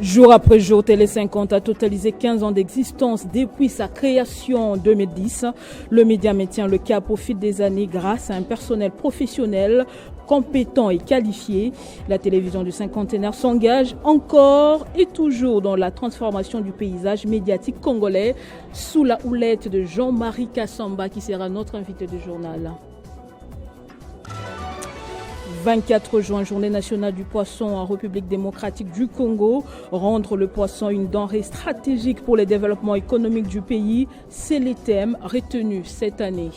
Jour après jour, Télé 50 a totalisé 15 ans d'existence depuis sa création en 2010. Le média maintient le cap au fil des années grâce à un personnel professionnel, compétent et qualifié. La télévision du cinquantenaire s'engage encore et toujours dans la transformation du paysage médiatique congolais sous la houlette de Jean-Marie Kassamba qui sera notre invité du journal. 24 juin, journée nationale du poisson en République démocratique du Congo. Rendre le poisson une denrée stratégique pour le développement économique du pays, c'est le thème retenu cette année.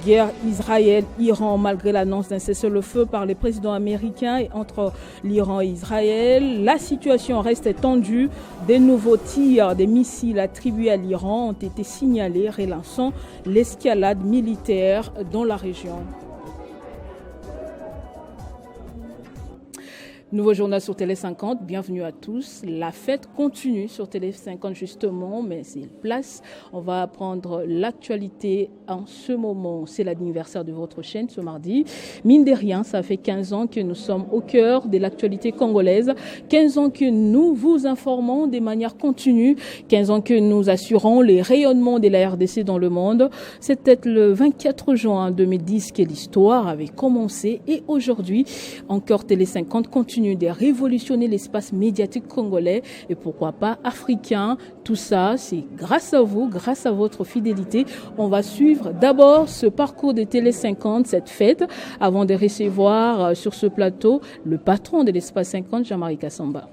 Guerre Israël-Iran, malgré l'annonce d'un cessez-le-feu par les présidents américains et entre l'Iran et Israël, la situation reste tendue. Des nouveaux tirs des missiles attribués à l'Iran ont été signalés, relançant l'escalade militaire dans la région. Nouveau journal sur Télé 50, bienvenue à tous. La fête continue sur Télé 50 justement, mais c'est place. On va apprendre l'actualité en ce moment. C'est l'anniversaire de votre chaîne ce mardi. Mine de rien, ça fait 15 ans que nous sommes au cœur de l'actualité congolaise. 15 ans que nous vous informons de manière continue. 15 ans que nous assurons les rayonnements de la RDC dans le monde. C'était le 24 juin 2010 que l'histoire avait commencé et aujourd'hui, encore Télé 50 continue de révolutionner l'espace médiatique congolais et pourquoi pas africain. Tout ça, c'est grâce à vous, grâce à votre fidélité. On va suivre d'abord ce parcours de Télé 50, cette fête, avant de recevoir sur ce plateau le patron de l'espace 50, Jean-Marie Kassamba.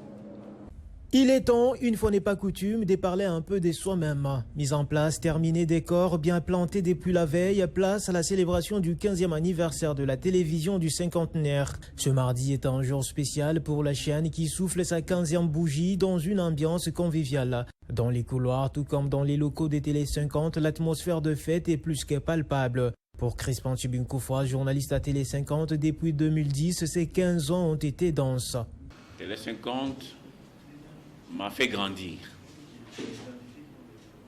Il est temps, une fois n'est pas coutume, de parler un peu de soi-même. Mise en place, terminé, décor bien planté depuis la veille, place à la célébration du 15e anniversaire de la télévision du cinquantenaire. Ce mardi est un jour spécial pour la chaîne qui souffle sa 15e bougie dans une ambiance conviviale. Dans les couloirs, tout comme dans les locaux des Télé 50, l'atmosphère de fête est plus que palpable. Pour Crispin Tchibinkoufwa, journaliste à Télé 50 depuis 2010, ces 15 ans ont été denses. Télé 50 m'a fait grandir.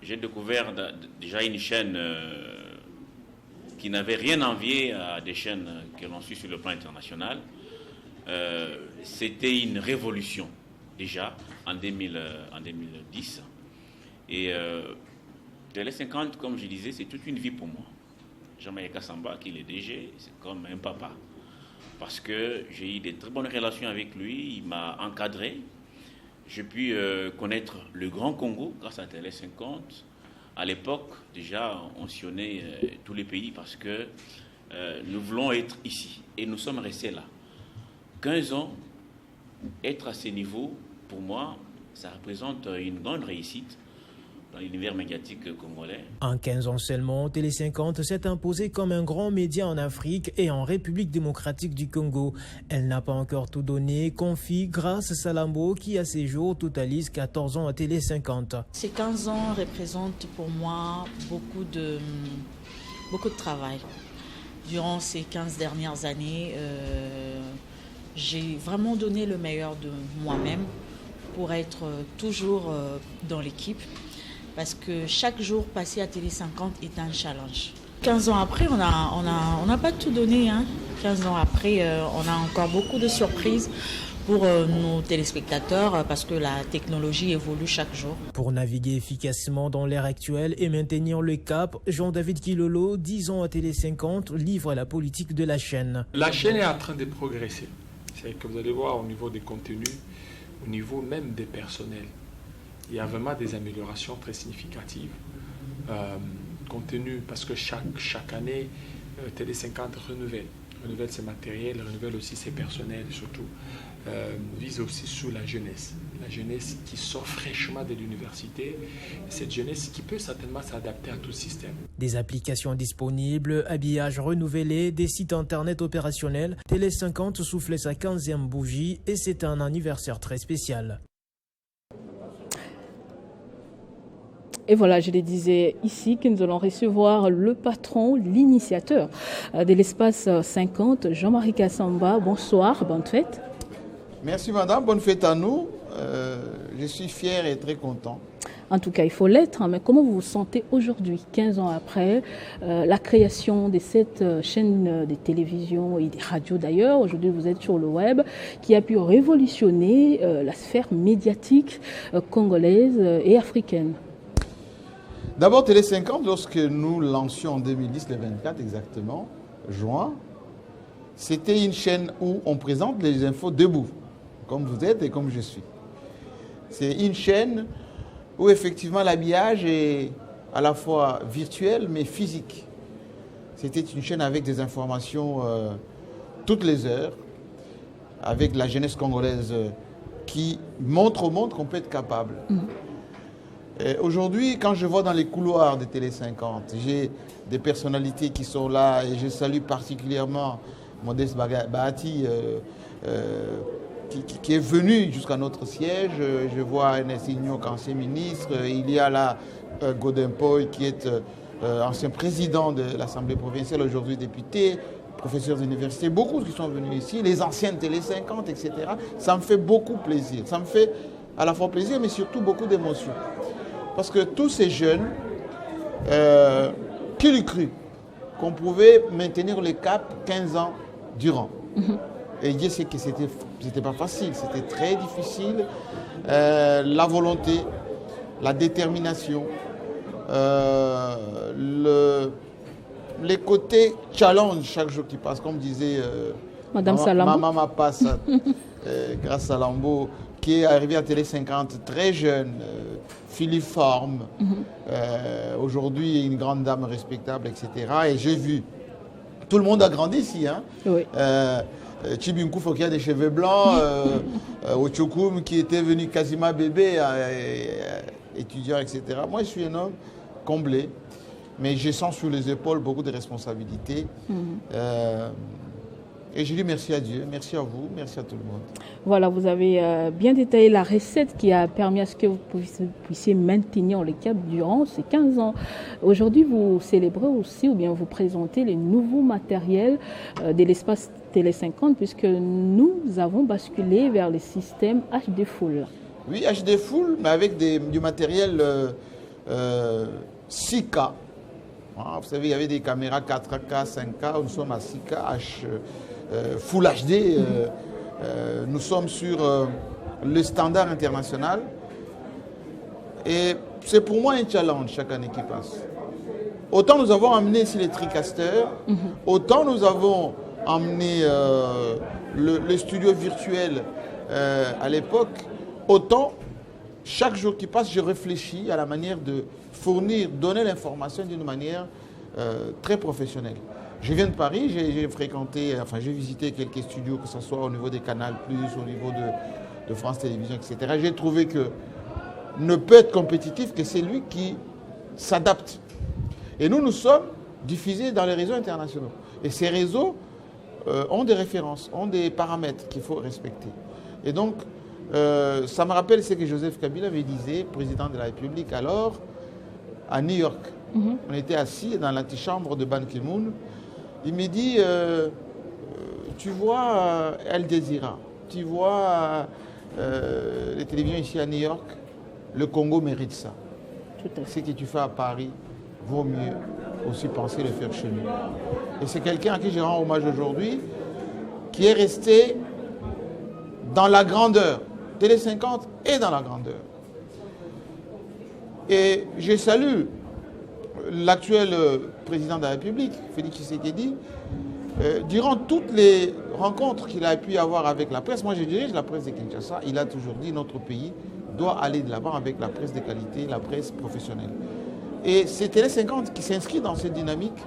J'ai découvert déjà une chaîne qui n'avait rien envié à des chaînes que l'on suit sur le plan international. C'était une révolution déjà en 2010. Et Télé 50, comme je disais, c'est toute une vie pour moi. Jean-Marie Kassamba, qui est le DG, c'est comme un papa. Parce que j'ai eu de très bonnes relations avec lui, il m'a encadré. J'ai pu connaître le Grand Congo grâce à Télé 50. À l'époque, déjà, on sillonnait tous les pays parce que nous voulons être ici. Et nous sommes restés là. 15 ans, être à ce niveau, pour moi, ça représente une grande réussite dans l'univers médiatique congolais. En 15 ans seulement, Télé 50 s'est imposée comme un grand média en Afrique et en République démocratique du Congo. Elle n'a pas encore tout donné, confie Grâce Salambo qui à ses jours totalise 14 ans à Télé 50. Ces 15 ans représentent pour moi beaucoup de travail. Durant ces 15 dernières années, j'ai vraiment donné le meilleur de moi-même pour être toujours dans l'équipe. Parce que chaque jour passé à Télé 50 est un challenge. 15 ans après, on n'a pas tout donné. 15 ans après, on a encore beaucoup de surprises pour nos téléspectateurs parce que la technologie évolue chaque jour. Pour naviguer efficacement dans l'ère actuelle et maintenir le cap, Jean-David Kilolo, 10 ans à Télé 50, livre la politique de la chaîne. La chaîne est en train de progresser. C'est que vous allez voir au niveau des contenus, au niveau même des personnels. Il y a vraiment des améliorations très significatives. Compte tenu, parce que chaque année, Télé 50 renouvelle ses matériels, renouvelle aussi ses personnels, surtout vise aussi sur la jeunesse qui sort fraîchement de l'université, cette jeunesse qui peut certainement s'adapter à tout système. Des applications disponibles, habillage renouvelé, des sites internet opérationnels, Télé 50 souffle sa 15e bougie et c'est un anniversaire très spécial. Et voilà, je le disais ici que nous allons recevoir le patron, l'initiateur de l'espace 50, Jean-Marie Kassamba. Bonsoir, bonne fête. Merci madame, bonne fête à nous. je suis fier et très content. En tout cas, il faut l'être, mais comment vous vous sentez aujourd'hui, 15 ans après, la création de cette chaîne de télévision et des radios d'ailleurs, aujourd'hui vous êtes sur le web, qui a pu révolutionner la sphère médiatique congolaise et africaine? D'abord, Télé 50, lorsque nous lancions en 2010, le 24 exactement, juin, c'était une chaîne où on présente les infos debout, comme vous êtes et comme je suis. C'est une chaîne où effectivement l'habillage est à la fois virtuel mais physique. C'était une chaîne avec des informations toutes les heures, avec la jeunesse congolaise qui montre au monde qu'on peut être capable. Aujourd'hui, quand je vois dans les couloirs de Télé 50, j'ai des personnalités qui sont là et je salue particulièrement Modeste Bahati qui est venu jusqu'à notre siège. Je vois Ernest Ignoc, ancien ministre. Il y a là Godin Poy qui est ancien président de l'Assemblée provinciale, aujourd'hui député, professeurs d'université, beaucoup qui sont venus ici, les anciennes Télé 50, etc. Ça me fait beaucoup plaisir. Ça me fait à la fois plaisir, mais surtout beaucoup d'émotion. Parce que tous ces jeunes, qui l'eût cru qu'on pouvait maintenir le cap 15 ans durant. Et Dieu sait que c'était pas facile, c'était très difficile. La volonté, la détermination, les côtés challenge chaque jour qui passe, comme disait Madame Salambo. Maman passe grâce à Lambo, qui est arrivé à Télé 50 très jeune, filiforme, aujourd'hui une grande dame respectable, etc. Et j'ai vu, tout le monde a grandi ici, hein. Oui. Chibinkoufo qui a des cheveux blancs, Ochokoum qui était venu quasiment bébé, étudiant, etc. Moi, je suis un homme comblé, mais je sens sur les épaules beaucoup de responsabilités. Et je dis merci à Dieu, merci à vous, merci à tout le monde. Voilà, vous avez bien détaillé la recette qui a permis à ce que vous puissiez maintenir le cap durant ces 15 ans. Aujourd'hui, vous célébrez aussi ou bien vous présentez les nouveaux matériels de l'espace Télé 50 puisque nous avons basculé vers le système HD Full. Oui, HD Full, mais avec du matériel 6K. Vous savez, il y avait des caméras 4K, 5K, nous sommes à 6K, Full HD. Nous sommes sur le standard international. Et c'est pour moi un challenge chaque année qui passe. Autant nous avons amené ici les TriCaster, autant nous avons amené le studio virtuel à l'époque, autant chaque jour qui passe, je réfléchis à la manière de fournir, donner l'information d'une manière très professionnelle. Je viens de Paris, j'ai fréquenté, enfin j'ai visité quelques studios, que ce soit au niveau des Canal+, au niveau de France Télévisions, etc. J'ai trouvé que ne peut être compétitif que celui qui s'adapte. Et nous sommes diffusés dans les réseaux internationaux. Et ces réseaux ont des références, ont des paramètres qu'il faut respecter. Et donc, ça me rappelle ce que Joseph Kabila me disait, président de la République, alors, à New York. On était assis dans l'antichambre de Ban Ki-moon. Il me dit, tu vois Al Jazeera, tu vois les télévisions ici à New York, le Congo mérite ça. Ce que tu fais à Paris vaut mieux aussi penser le faire chez nous. Et c'est quelqu'un à qui je rends hommage aujourd'hui, qui est resté dans la grandeur. Télé 50 est dans la grandeur. Et je salue l'actuel président de la République, Félix Tshisekedi, durant toutes les rencontres qu'il a pu avoir avec la presse. Moi, je dirige la presse de Kinshasa. Il a toujours dit que notre pays doit aller de l'avant avec la presse de qualité, la presse professionnelle. Et c'est Télé 50 qui s'inscrit dans cette dynamique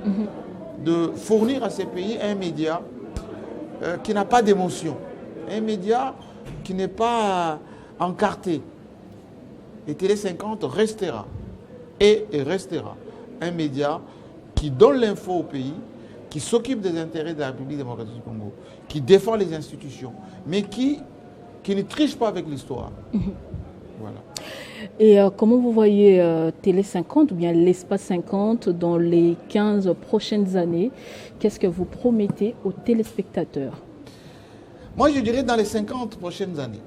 de fournir à ces pays un média qui n'a pas d'émotion, un média qui n'est pas encarté. Et Télé 50 restera et restera un média qui donne l'info au pays, qui s'occupe des intérêts de la République démocratique du Congo, qui défend les institutions, mais qui ne triche pas avec l'histoire. Voilà. Et comment vous voyez Télé 50 ou bien l'espace 50 dans les 15 prochaines années? Qu'est-ce que vous promettez aux téléspectateurs? Moi, je dirais dans les 50 prochaines années.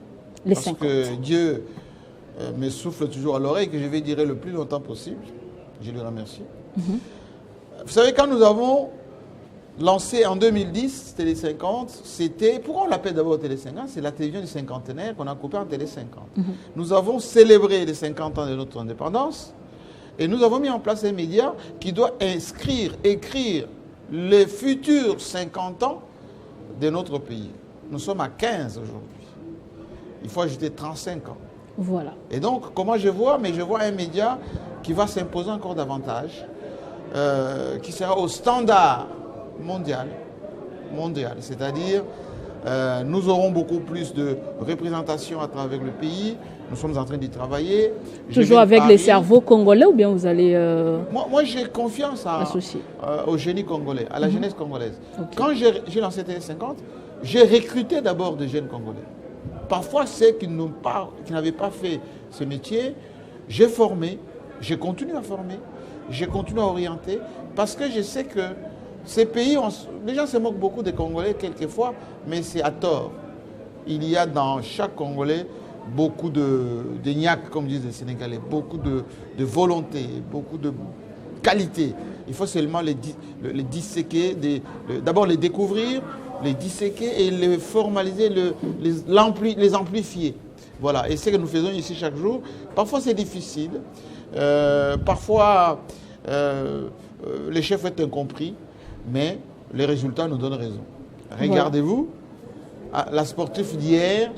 Parce que Dieu me souffle toujours à l'oreille, que je vais dire le plus longtemps possible. Je le remercie. Vous savez, quand nous avons lancé en 2010 Télé 50, c'était... Pourquoi on l'appelle d'abord Télé 50? C'est la télévision du cinquantenaire qu'on a coupée en Télé 50. Nous avons célébré les 50 ans de notre indépendance et nous avons mis en place un média qui doit écrire les futurs 50 ans de notre pays. Nous sommes à 15 aujourd'hui. Il faut ajouter 35 ans. Voilà. Et donc, comment je vois? Mais je vois un média qui va s'imposer encore davantage, qui sera au standard mondial. C'est-à-dire, nous aurons beaucoup plus de représentation à travers le pays. Nous sommes en train d'y travailler. Toujours avec les cerveaux congolais ou bien vous allez Moi j'ai confiance au génie congolais, à la jeunesse congolaise. Okay. Quand j'ai lancé Télé 50, j'ai recruté d'abord des jeunes congolais. Parfois, ceux qui n'avaient pas fait ce métier, j'ai formé, j'ai continué à former, j'ai continué à orienter, parce que je sais que ces pays, les gens se moquent beaucoup des Congolais quelquefois, mais c'est à tort. Il y a dans chaque Congolais beaucoup de niaque, comme disent les Sénégalais, beaucoup de volonté, beaucoup de qualité. Il faut seulement les disséquer, d'abord les découvrir, les disséquer et les formaliser, les amplifier. Voilà, et c'est ce que nous faisons ici chaque jour. Parfois c'est difficile, parfois les chefs sont incompris, mais les résultats nous donnent raison. Regardez-vous, la sportive d'hier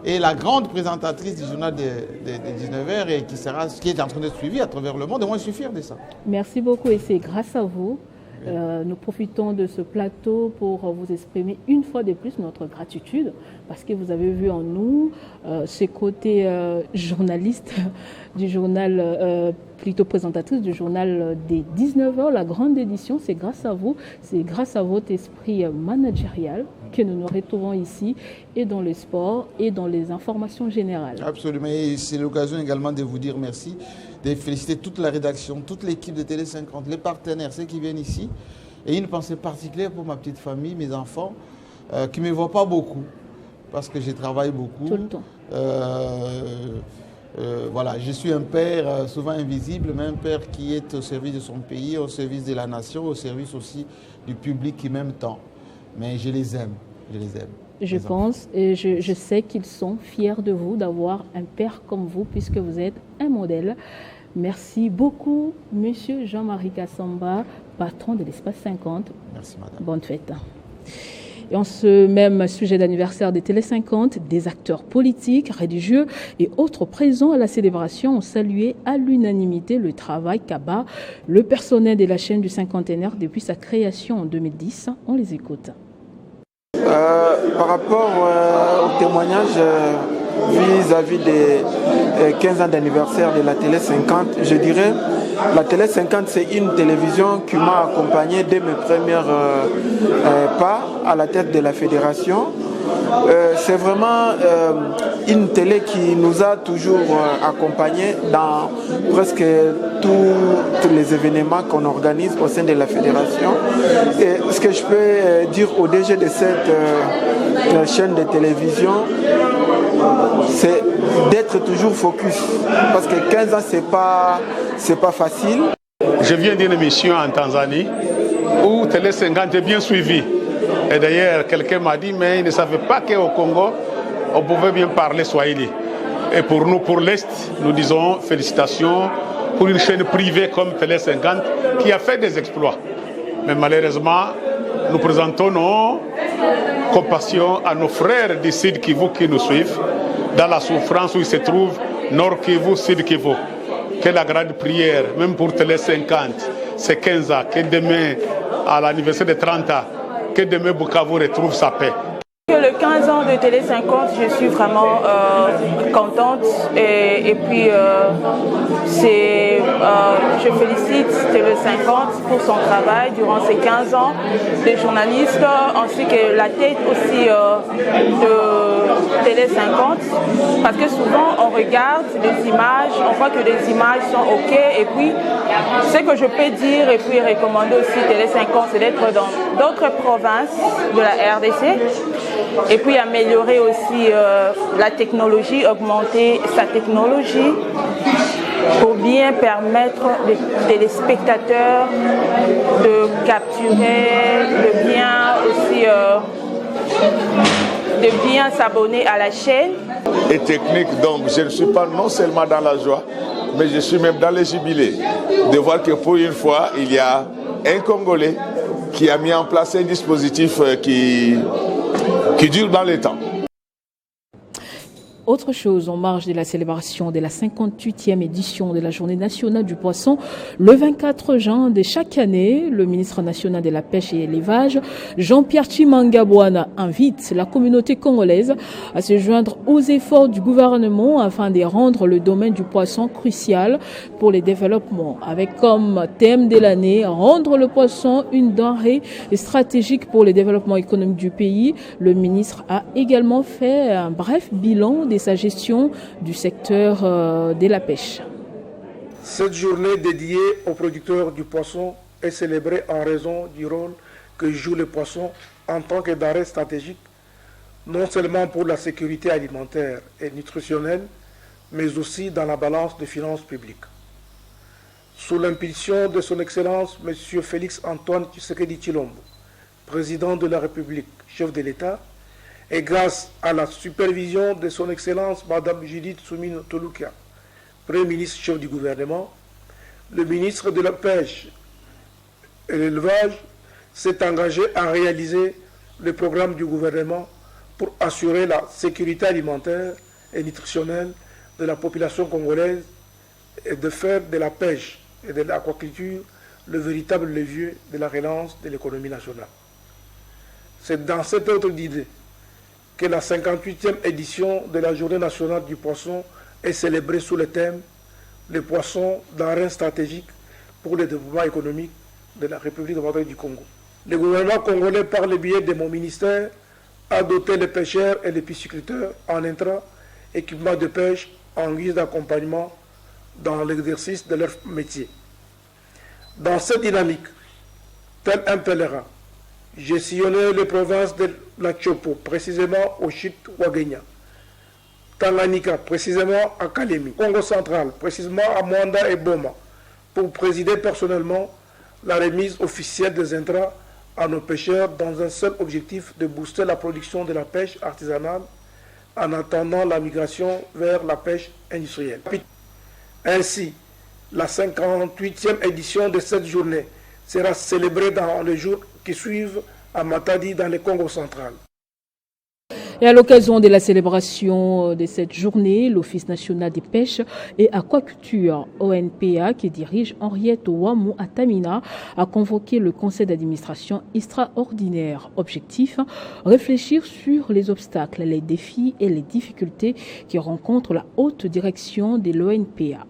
est la grande présentatrice du journal de 19h et qui est en train d'être suivie à travers le monde, et moi je suis fier de ça. Merci beaucoup et c'est grâce à vous. Nous profitons de ce plateau pour vous exprimer une fois de plus notre gratitude parce que vous avez vu en nous ce côté journaliste du journal, plutôt présentatrice du journal des 19h, la grande édition. C'est grâce à vous, c'est grâce à votre esprit managérial que nous nous retrouvons ici et dans le sport et dans les informations générales. Absolument, et c'est l'occasion également de vous dire merci, de féliciter toute la rédaction, toute l'équipe de Télé 50, les partenaires, ceux qui viennent ici. Et une pensée particulière pour ma petite famille, mes enfants, qui ne me voient pas beaucoup, parce que je travaille beaucoup. Tout le temps. Voilà, je suis un père souvent invisible, mais un père qui est au service de son pays, au service de la nation, au service aussi du public qui m'aime tant. Mais je les aime, je les aime. Je pense et je sais qu'ils sont fiers de vous, d'avoir un père comme vous, puisque vous êtes un modèle. Merci beaucoup, Monsieur Jean-Marie Kassamba, patron de l'Espace 50. Merci, madame. Bonne fête. Et en ce même sujet d'anniversaire des Télé 50, des acteurs politiques, religieux et autres présents à la célébration ont salué à l'unanimité le travail qu'abat le personnel de la chaîne du cinquantenaire depuis sa création en 2010. On les écoute. Par rapport au témoignage vis-à-vis des 15 ans d'anniversaire de la Télé 50, je dirais la Télé 50, c'est une télévision qui m'a accompagné dès mes premiers pas à la tête de la fédération. C'est vraiment une télé qui nous a toujours accompagnés dans presque tous les événements qu'on organise au sein de la fédération. Et ce que je peux dire au DG de cette chaîne de télévision, c'est d'être toujours focus. Parce que 15 ans, c'est pas facile. Je viens d'une émission en Tanzanie où Télé 50 est bien suivi. Et d'ailleurs, quelqu'un m'a dit, mais il ne savait pas qu'au Congo, on pouvait bien parler Swahili. Et pour nous, pour l'Est, nous disons félicitations pour une chaîne privée comme Télé 50 qui a fait des exploits. Mais malheureusement, nous présentons nos compassions à nos frères du Sud Kivu qui nous suivent, dans la souffrance où ils se trouvent, Nord Kivu, Sud Kivu. Que la grande prière, même pour Télé 50, c'est 15 ans, que demain, à l'anniversaire de 30 ans, que demain Bukavu retrouve sa paix. Le 15 ans de Télé 50, je suis vraiment contente et puis je félicite Télé 50 pour son travail durant ces 15 ans de journaliste ainsi que la tête aussi de Télé 50 parce que souvent on regarde les images, on voit que les images sont ok et puis ce que je peux dire et puis recommander aussi Télé 50 c'est d'être dans d'autres provinces de la RDC et puis améliorer aussi la technologie, augmenter sa technologie pour bien permettre aux téléspectateurs de capturer, de bien s'abonner à la chaîne. Et technique, donc je ne suis pas non seulement dans la joie, mais je suis même dans les jubilés de voir que pour une fois, il y a un Congolais qui a mis en place un dispositif qui dure dans le temps. Autre chose, en marge de la célébration de la 58e édition de la Journée nationale du poisson, le 24 juin de chaque année, le ministre national de la Pêche et l'Élevage, Jean-Pierre Tshimanga-Bwana, invite la communauté congolaise à se joindre aux efforts du gouvernement afin de rendre le domaine du poisson crucial pour les développements. Avec comme thème de l'année, rendre le poisson une denrée stratégique pour le développement économique du pays, le ministre a également fait un bref bilan de sa gestion du secteur de la pêche. Cette journée dédiée aux producteurs du poisson est célébrée en raison du rôle que joue le poisson en tant que denrée stratégique, non seulement pour la sécurité alimentaire et nutritionnelle, mais aussi dans la balance des finances publiques. Sous l'impulsion de son Excellence M. Félix Antoine Tshisekedi Tshilombo, président de la République, chef de l'État, et grâce à la supervision de son Excellence Mme Judith Soumine Toluka, Premier ministre chef du gouvernement, le ministre de la Pêche et l'Élevage s'est engagé à réaliser le programme du gouvernement pour assurer la sécurité alimentaire et nutritionnelle de la population congolaise et de faire de la pêche et de l'aquaculture le véritable levier de la relance de l'économie nationale. C'est dans cet ordre d'idée que la 58e édition de la Journée nationale du poisson est célébrée sous le thème « Le poisson, denrée stratégique pour le développement économique de la République démocratique du Congo ». Le gouvernement congolais, par le biais de mon ministère, a doté les pêcheurs et les pisciculteurs en intrants, équipements de pêche en guise d'accompagnement dans l'exercice de leur métier. Dans cette dynamique, tel un pèlerin, j'ai sillonné les provinces de la Chopo, précisément au Chit Ouagenya, Tanganyika, précisément à Kalemi, Congo central, précisément à Mwanda et Boma, pour présider personnellement la remise officielle des intrants à nos pêcheurs dans un seul objectif de booster la production de la pêche artisanale en attendant la migration vers la pêche industrielle. Ainsi, la 58e édition de cette journée sera célébrée dans les jours qui suivent à Matadi dans le Congo central. Et à l'occasion de la célébration de cette journée, l'Office national des pêches et aquaculture, ONPA, qui dirige Henriette Ouamou Atamina, a convoqué le conseil d'administration extraordinaire. Objectif, réfléchir sur les obstacles, les défis et les difficultés qui rencontrent la haute direction de l'ONPA.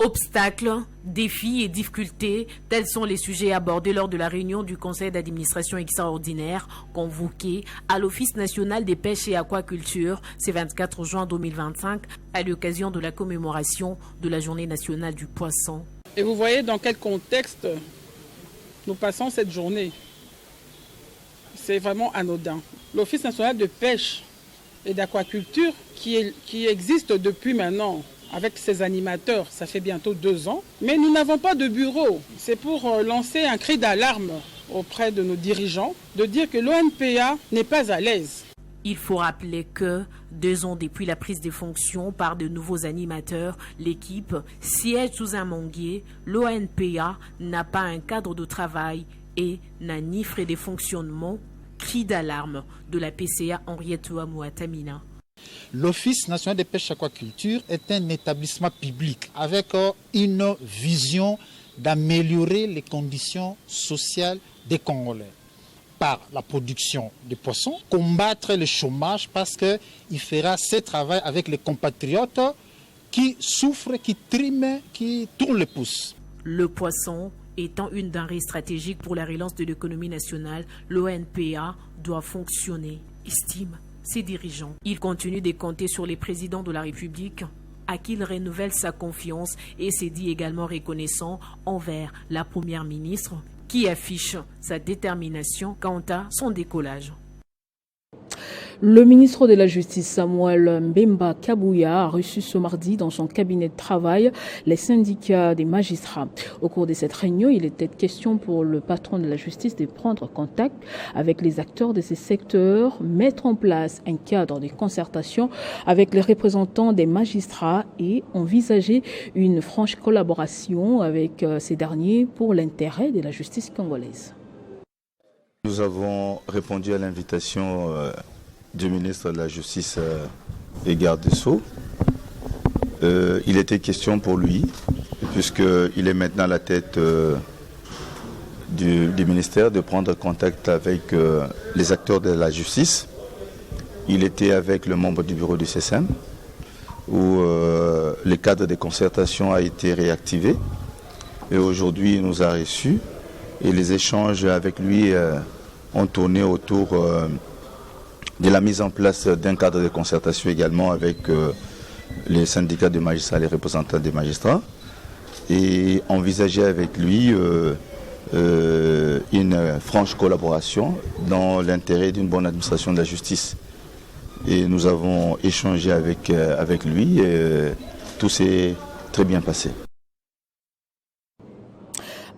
Obstacles, défis et difficultés, tels sont les sujets abordés lors de la réunion du conseil d'administration extraordinaire convoqué à l'Office national des pêches et aquaculture ce 24 juin 2025 à l'occasion de la commémoration de la Journée nationale du poisson. Et vous voyez dans quel contexte nous passons cette journée. C'est vraiment anodin. L'Office national de pêche et d'aquaculture qui existe depuis maintenant avec ses animateurs, ça fait bientôt 2 ans. Mais nous n'avons pas de bureau. C'est pour lancer un cri d'alarme auprès de nos dirigeants, de dire que l'ONPA n'est pas à l'aise. Il faut rappeler que 2 ans depuis la prise des fonctions par de nouveaux animateurs, l'équipe siège sous un manguier. L'ONPA n'a pas un cadre de travail et n'a ni frais de fonctionnement. Cri d'alarme de la PCA Henriette Ouamou Atamina. L'Office national des pêches et aquaculture est un établissement public avec une vision d'améliorer les conditions sociales des Congolais par la production de poissons, combattre le chômage parce qu'il fera ce travail avec les compatriotes qui souffrent, qui triment, qui tournent le pouce. Le poisson étant une denrée stratégique pour la relance de l'économie nationale, l'ONPA doit fonctionner, estime ses dirigeants. Il continue de compter sur les présidents de la République à qui il renouvelle sa confiance et s'est dit également reconnaissant envers la première ministre qui affiche sa détermination quant à son décollage. Le ministre de la Justice, Samuel Mbemba Kabouya, a reçu ce mardi dans son cabinet de travail les syndicats des magistrats. Au cours de cette réunion, il était question pour le patron de la justice de prendre contact avec les acteurs de ces secteurs, mettre en place un cadre de concertation avec les représentants des magistrats et envisager une franche collaboration avec ces derniers pour l'intérêt de la justice congolaise. Nous avons répondu à l'invitation du ministre de la Justice et garde des Sceaux. Il était question pour lui, puisqu'il est maintenant à la tête du ministère, de prendre contact avec les acteurs de la justice. Il était avec le membre du bureau du CSM, où le cadre de concertation a été réactivé. Et aujourd'hui, il nous a reçus et les échanges avec lui ont tourné autour de la mise en place d'un cadre de concertation également avec les syndicats de magistrats, les représentants des magistrats, et envisager avec lui une franche collaboration dans l'intérêt d'une bonne administration de la justice. Et nous avons échangé avec lui et tout s'est très bien passé.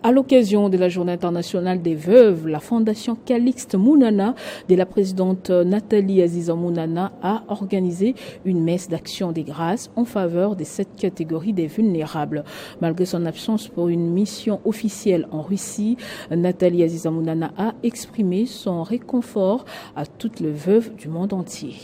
À l'occasion de la Journée internationale des veuves, la Fondation Calixte Mounana de la présidente Nathalie Aziza Mounana a organisé une messe d'action des grâces en faveur de cette catégorie des vulnérables. Malgré son absence pour une mission officielle en Russie, Nathalie Aziza Mounana a exprimé son réconfort à toutes les veuves du monde entier.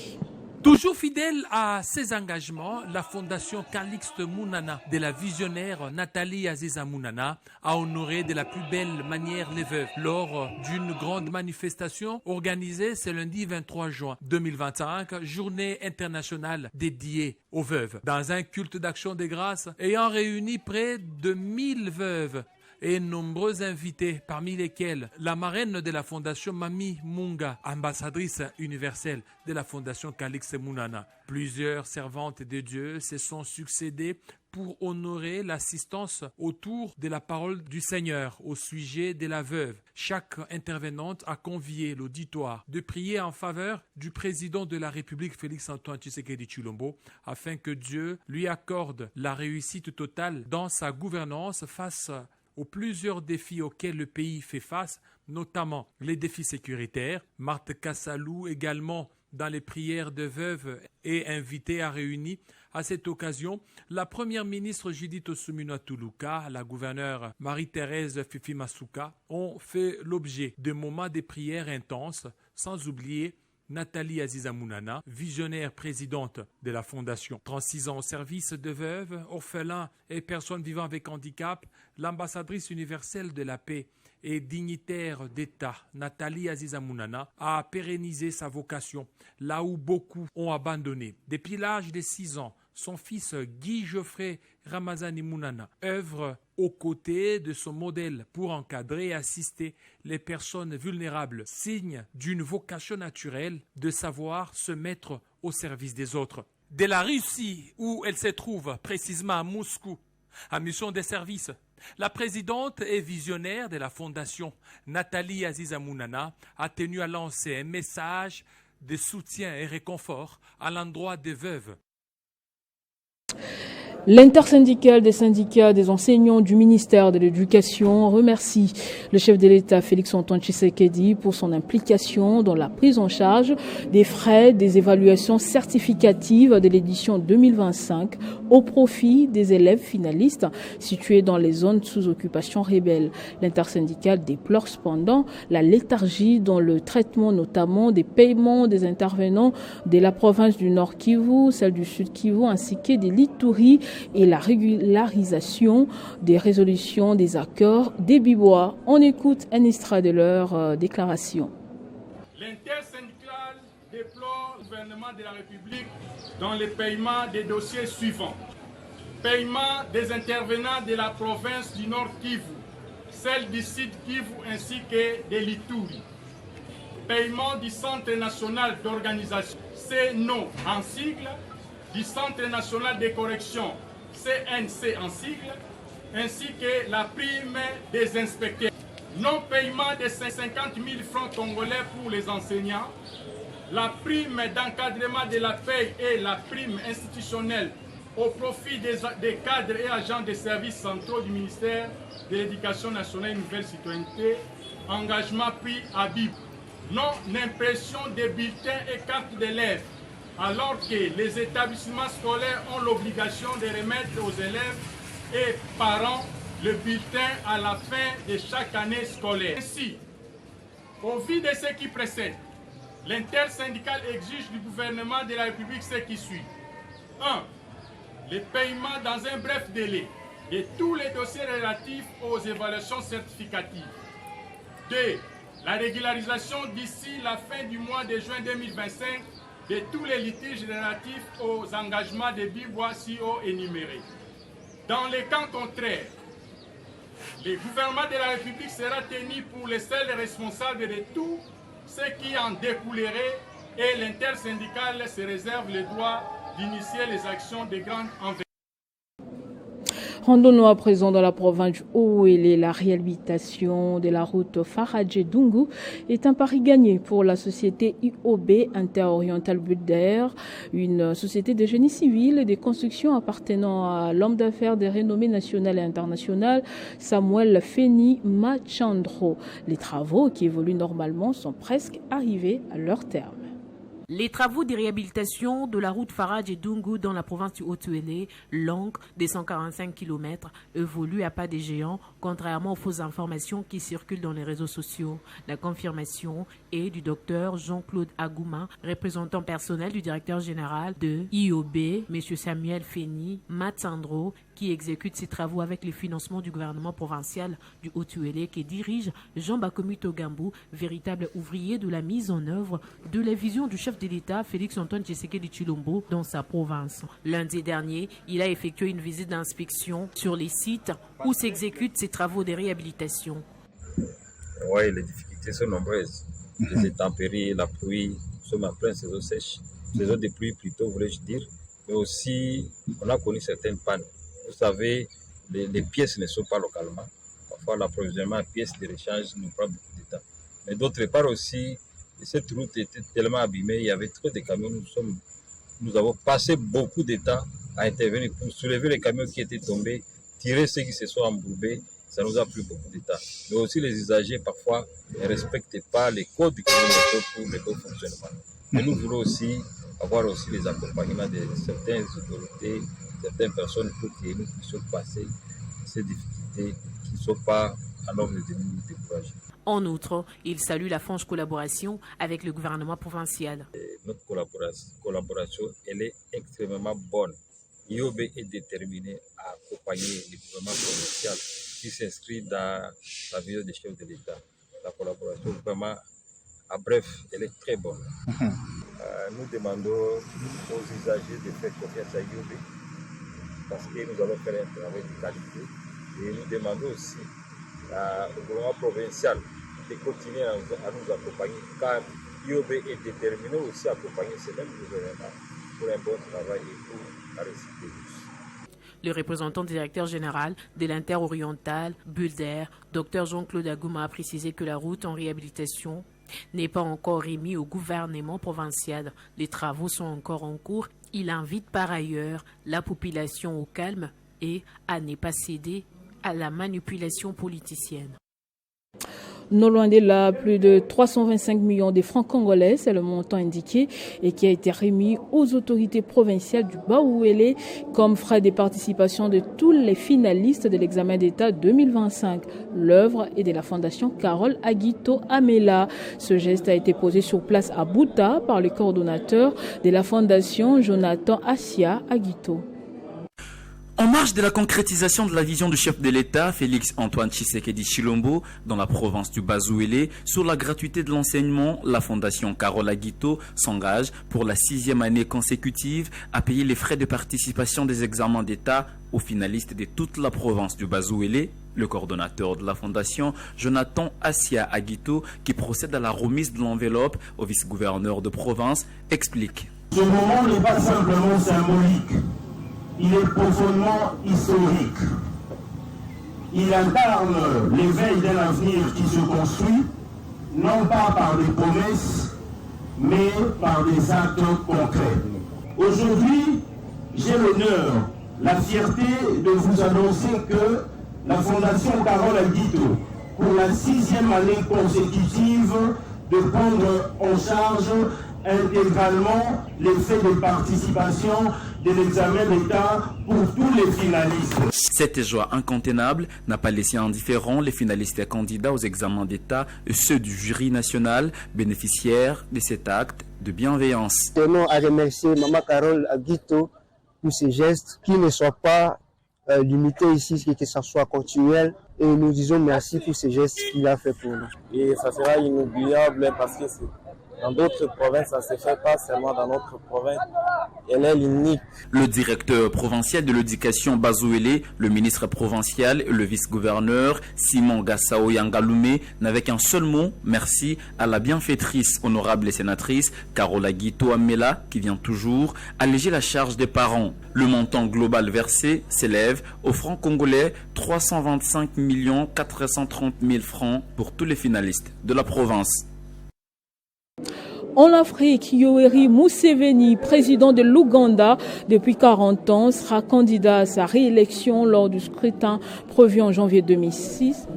Toujours fidèle à ses engagements, la Fondation Calixte Mounana de la visionnaire Nathalie Aziza Mounana a honoré de la plus belle manière les veuves lors d'une grande manifestation organisée ce lundi 23 juin 2025, journée internationale dédiée aux veuves. Dans un culte d'action des grâces ayant réuni près de 1000 veuves et nombreux invités, parmi lesquels la marraine de la Fondation Mami Munga, ambassadrice universelle de la Fondation Calixte Mounana. Plusieurs servantes de Dieu se sont succédées pour honorer l'assistance autour de la parole du Seigneur au sujet de la veuve. Chaque intervenante a convié l'auditoire de prier en faveur du président de la République, Félix-Antoine Tshisekedi Tshilombo, afin que Dieu lui accorde la réussite totale dans sa gouvernance face aux plusieurs défis auxquels le pays fait face, notamment les défis sécuritaires. Marthe Kassalou également dans les prières de veuves et invitée à réunir à cette occasion la première ministre Judith Osumina Tuluka, la gouverneure Marie-Thérèse Fifi Masuka ont fait l'objet de moments de prières intenses, sans oublier Nathalie Aziza Mounana, visionnaire présidente de la Fondation. 36 ans au service de veuves, orphelins et personnes vivant avec handicap, l'ambassadrice universelle de la paix et dignitaire d'État, Nathalie Aziza Mounana, a pérennisé sa vocation, là où beaucoup ont abandonné. Depuis l'âge de 6 ans, son fils Guy Geoffrey Ramazani Mounana œuvre aux côtés de son modèle pour encadrer et assister les personnes vulnérables, signe d'une vocation naturelle de savoir se mettre au service des autres. De la Russie, où elle se trouve précisément à Moscou, en mission de service, la présidente et visionnaire de la Fondation, Nathalie Aziza Mounana, a tenu à lancer un message de soutien et réconfort à l'endroit des veuves. L'intersyndicale des syndicats des enseignants du ministère de l'Éducation remercie le chef de l'État Félix-Antoine Tshisekedi pour son implication dans la prise en charge des frais des évaluations certificatives de l'édition 2025 au profit des élèves finalistes situés dans les zones sous occupation rebelle. L'intersyndicale déplore cependant la léthargie dans le traitement notamment des paiements des intervenants de la province du Nord Kivu, celle du Sud Kivu ainsi que des Lituri et la régularisation des résolutions des accords des Bibois. On écoute un extrait de leur déclaration. L'intersyndicale déplore le gouvernement de la République dans le paiement des dossiers suivants. Paiement des intervenants de la province du Nord Kivu, celle du Sud Kivu ainsi que des Lituri. Paiement du Centre national d'organisation, CNO en sigle, du Centre national de correction, CNC en sigle, ainsi que la prime des inspecteurs. Non-paiement de 50 000 francs congolais pour les enseignants, la prime d'encadrement de la paie et la prime institutionnelle au profit des cadres et agents des services centraux du ministère de l'Éducation nationale et Nouvelle Citoyenneté, engagement pris à BIB. Non-impression des bulletins et cartes d'élèves, alors que les établissements scolaires ont l'obligation de remettre aux élèves et parents le bulletin à la fin de chaque année scolaire. Ainsi, au vu de ce qui précède, l'intersyndicale exige du gouvernement de la République ce qui suit. 1. Le paiement dans un bref délai de tous les dossiers relatifs aux évaluations certificatives. 2. La régularisation d'ici la fin du mois de juin 2025 de tous les litiges relatifs aux engagements de BIB si haut énumérés. Dans les cas contraires, le gouvernement de la République sera tenu pour les seuls responsables de tout ce qui en découlerait et l'intersyndicale se réserve le droit d'initier les actions de grande envergure. Rendons-nous à présent dans la province du Haut-Ouélé. La réhabilitation de la route Faradje-Dungu est un pari gagné pour la société IOB Inter-Oriental Bulder, une société de génie civil et de construction appartenant à l'homme d'affaires de renommée nationale et internationale Samuel Feni Machandro. Les travaux qui évoluent normalement sont presque arrivés à leur terme. Les travaux de réhabilitation de la route Faradje-Dungu dans la province du Haut-Ouélé, longue de 145 km, évoluent à pas des géants, contrairement aux fausses informations qui circulent dans les réseaux sociaux. La confirmation est du docteur Jean-Claude Agouma, représentant personnel du directeur général de IOB, M. Samuel Feni Machandro, qui exécute ses travaux avec les financements du gouvernement provincial du Haut-Ouélé, qui dirige Jean Bakomi Togambou, véritable ouvrier de la mise en œuvre de la vision du chef de l'État Félix-Antoine Tshisekedi Tshilombo dans sa province. Lundi dernier, il a effectué une visite d'inspection sur les sites où s'exécutent ces travaux de réhabilitation. Oui, les difficultés sont nombreuses. Les intempéries, la pluie, nous sommes en pleine saison sèche, saison de pluie plutôt, voulais-je dire, mais aussi on a connu certaines pannes. Vous savez, les pièces ne sont pas localement. Parfois, l'approvisionnement en pièces de rechange nous prend beaucoup de temps. Mais d'autre part aussi, cette route était tellement abîmée, il y avait trop de camions. Nous avons passé beaucoup de temps à intervenir pour soulever les camions qui étaient tombés, tirer ceux qui se sont embourbés. Ça nous a pris beaucoup de temps. Mais aussi, les usagers, parfois, ne respectent pas les codes du kilomètre pour le bon fonctionnement. Mais nous voulons aussi avoir aussi les accompagnements de certaines autorités, certaines personnes pour que nous puissions passer ces difficultés qui ne sont pas à l'ordre de nous décourager. En outre, il salue la franche collaboration avec le gouvernement provincial. Notre collaboration, elle est extrêmement bonne. IOB est déterminé à accompagner le gouvernement provincial qui s'inscrit dans la vision des chefs de l'État. La collaboration, vraiment, à bref, elle est très bonne. Nous demandons aux usagers de faire confiance à IOB parce que nous allons faire un travail de qualité. Et nous demandons aussi au gouvernement provincial de continuer à nous accompagner car IOB est déterminé aussi à accompagner ce même gouvernement pour un bon travail et pour la réussite de tous. Le représentant directeur général de l'Inter-Oriental Bulder, Dr Jean-Claude Agouma, a précisé que la route en réhabilitation n'est pas encore remise au gouvernement provincial. Les travaux sont encore en cours. Il invite par ailleurs la population au calme et à ne pas céder à la manipulation politicienne. Non loin de là, plus de 325 millions de francs congolais, c'est le montant indiqué et qui a été remis aux autorités provinciales du Bas-Ouélé comme frais de participation de tous les finalistes de l'examen d'État 2025. L'œuvre est de la Fondation Carole Aguito Amela. Ce geste a été posé sur place à Bouta par le coordonnateur de la Fondation Jonathan Assia Aguito. En marge de la concrétisation de la vision du chef de l'État, Félix-Antoine Tshisekedi Tshilombo, dans la province du Bas-Ouélé, sur la gratuité de l'enseignement, la Fondation Carole Aguito s'engage pour la 6e année consécutive à payer les frais de participation des examens d'État aux finalistes de toute la province du Bas-Ouélé. Le coordonnateur de la Fondation, Jonathan Assia Aguito, qui procède à la remise de l'enveloppe au vice-gouverneur de province, explique. Ce moment n'est pas simplement symbolique. Il est profondément historique. Il incarne l'éveil d'un avenir qui se construit, non pas par des promesses, mais par des actes concrets. Aujourd'hui, j'ai l'honneur, la fierté de vous annoncer que la Fondation Carola Guito, pour la 6e année consécutive, de prendre en charge intégralement les frais de participation de l'examen d'État pour tous les finalistes. Cette joie incontenable n'a pas laissé indifférents les finalistes et candidats aux examens d'État et ceux du jury national bénéficiaires de cet acte de bienveillance. Tenons à remercier Maman Carole Guito pour ces gestes qui ne soient pas limités ici, que ça soit continuel. Et nous disons merci pour ces gestes qu'il a fait pour nous. Et ça sera inoubliable parce que dans d'autres provinces, ça ne se fait pas seulement dans notre province. Elle est unique. Le directeur provincial de l'éducation Bazouélé, le ministre provincial et le vice-gouverneur Simon Gassao Yangalume n'avaient qu'un seul mot, merci à la bienfaitrice honorable et sénatrice Carola Guito Amela qui vient toujours alléger la charge des parents. Le montant global versé s'élève au franc congolais 325 430 000 francs pour tous les finalistes de la province. En Afrique, Yoweri Museveni, président de l'Ouganda depuis 40 ans, sera candidat à sa réélection lors du scrutin prévu en janvier 2026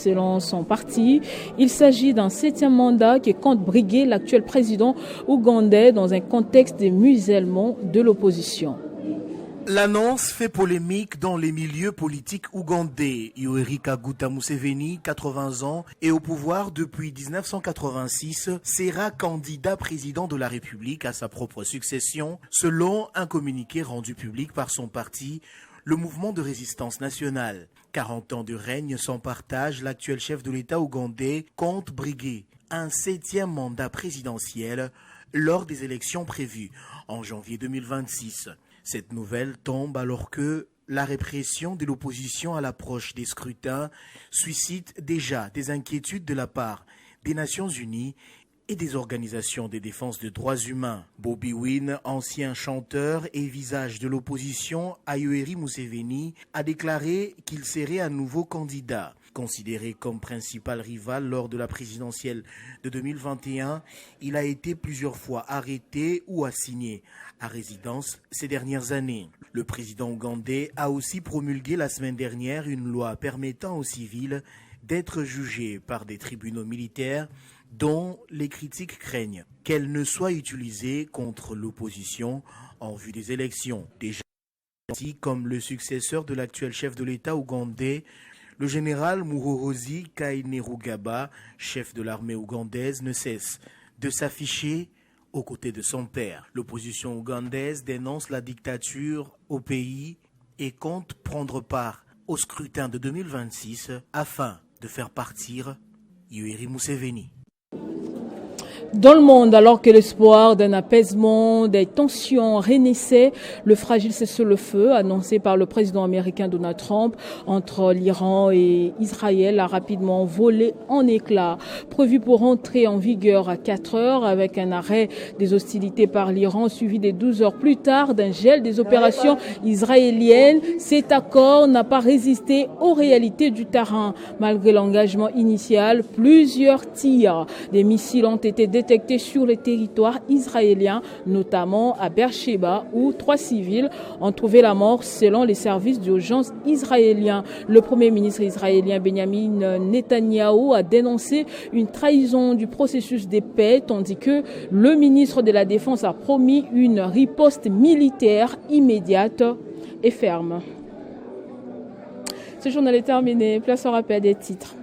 selon son parti. Il s'agit d'un 7e mandat qui compte briguer l'actuel président ougandais dans un contexte de musellement de l'opposition. L'annonce fait polémique dans les milieux politiques ougandais. Yoweri Kaguta Museveni, 80 ans, et au pouvoir depuis 1986, sera candidat président de la République à sa propre succession, selon un communiqué rendu public par son parti, le Mouvement de résistance nationale. 40 ans de règne sans partage, l'actuel chef de l'État ougandais compte briguer un 7e mandat présidentiel lors des élections prévues en janvier 2026. Cette nouvelle tombe alors que la répression de l'opposition à l'approche des scrutins suscite déjà des inquiétudes de la part des Nations Unies et des organisations de défense des droits humains. Bobby Wine, ancien chanteur et visage de l'opposition à Yoweri Museveni, a déclaré qu'il serait un nouveau candidat. Considéré comme principal rival lors de la présidentielle de 2021, il a été plusieurs fois arrêté ou assigné à résidence ces dernières années. Le président ougandais a aussi promulgué la semaine dernière une loi permettant aux civils d'être jugés par des tribunaux militaires dont les critiques craignent qu'elle ne soit utilisée contre l'opposition en vue des élections. Déjà, comme le successeur de l'actuel chef de l'État ougandais, le général Muhoozi Kainerugaba, chef de l'armée ougandaise, ne cesse de s'afficher aux côtés de son père. L'opposition ougandaise dénonce la dictature au pays et compte prendre part au scrutin de 2026 afin de faire partir Yoweri Museveni. Dans le monde, alors que l'espoir d'un apaisement des tensions renaissait, le fragile cessez-le-feu annoncé par le président américain Donald Trump entre l'Iran et Israël a rapidement volé en éclats. Prévu pour entrer en vigueur à 4 heures avec un arrêt des hostilités par l'Iran suivi de 12 heures plus tard d'un gel des opérations israéliennes, cet accord n'a pas résisté aux réalités du terrain. Malgré l'engagement initial, plusieurs tirs des missiles ont été détectés sur le territoire israélien, notamment à Beersheba, où 3 civils ont trouvé la mort selon les services d'urgence israéliens. Le premier ministre israélien Benjamin Netanyahou a dénoncé une trahison du processus de paix, tandis que le ministre de la Défense a promis une riposte militaire immédiate et ferme. Ce journal est terminé. Place au rappel des titres.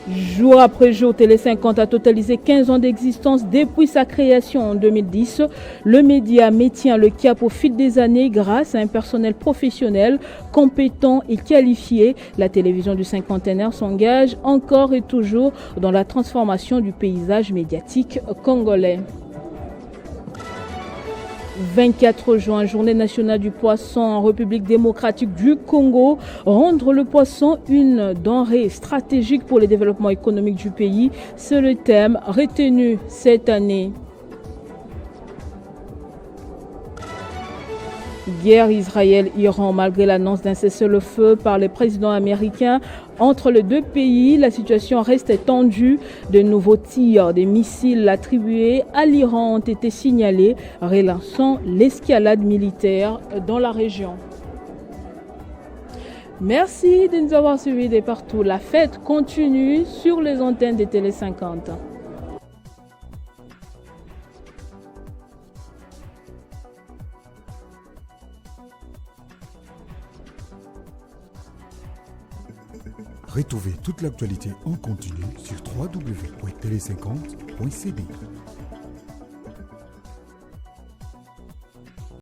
Jour après jour, Télé 50 a totalisé 15 ans d'existence depuis sa création en 2010. Le média maintient le cap au fil des années grâce à un personnel professionnel, compétent et qualifié. La télévision du cinquantenaire s'engage encore et toujours dans la transformation du paysage médiatique congolais. 24 juin, journée nationale du poisson en République démocratique du Congo. Rendre le poisson une denrée stratégique pour le développement économique du pays, c'est le thème retenu cette année. Guerre Israël-Iran, malgré l'annonce d'un cessez-le-feu par les présidents américains entre les deux pays, la situation reste tendue. De nouveaux tirs des missiles attribués à l'Iran ont été signalés, relançant l'escalade militaire dans la région. Merci de nous avoir suivis de partout. La fête continue sur les antennes de Télé 50. Retrouvez toute l'actualité en continu sur www.tele50.cd.